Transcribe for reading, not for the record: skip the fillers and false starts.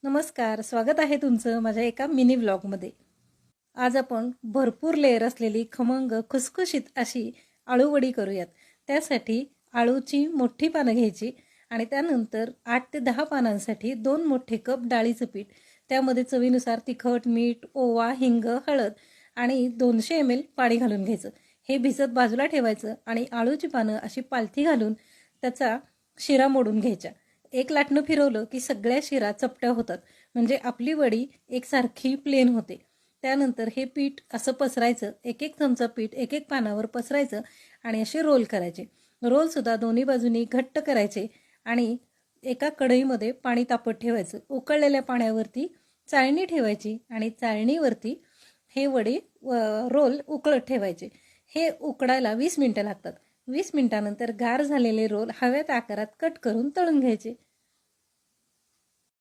नमस्कार, स्वागत आहे तुमचं माझ्या एका मिनी व्लॉगमध्ये। आज आपण भरपूर लेयर असलेली खमंग खुसखुशीत अशी आळूवडी करूयात। त्यासाठी आळूची मोठी पानं घ्यायची आणि त्यानंतर 8 ते 10 पानांसाठी 2 मोठे कप डाळीचं पीठ, त्यामध्ये चवीनुसार तिखट, मीठ, ओवा, हिंग, हळद आणि 200 ml पाणी घालून घ्यायचं। हे भिजत बाजूला ठेवायचं आणि आळूची पानं अशी पालथी घालून त्याचा शिरा मोडून घ्यायचा। एक लाटणं फिरवलं की सगळ्या शिरा चपट्या होतात, म्हणजे आपली वडी एकसारखी प्लेन होते। त्यानंतर हे पीठ असं पसरायचं, एक एक चमचा पीठ एक एक पानावर पसरायचं आणि असे रोल करायचे। रोल सुद्धा दोन्ही बाजूनी घट्ट करायचे आणि एका कढईमध्ये पाणी तापत ठेवायचं। उकळलेल्या पाण्यावरती चाळणी ठेवायची आणि चाळणीवरती हे वडे रोल उकळत ठेवायचे। हे उकडायला 20 मिनिटं लागतात। 20 मिनिटानंतर गार झालेले रोल हव्या त्या आकारात कट करून तळून घ्यायचे।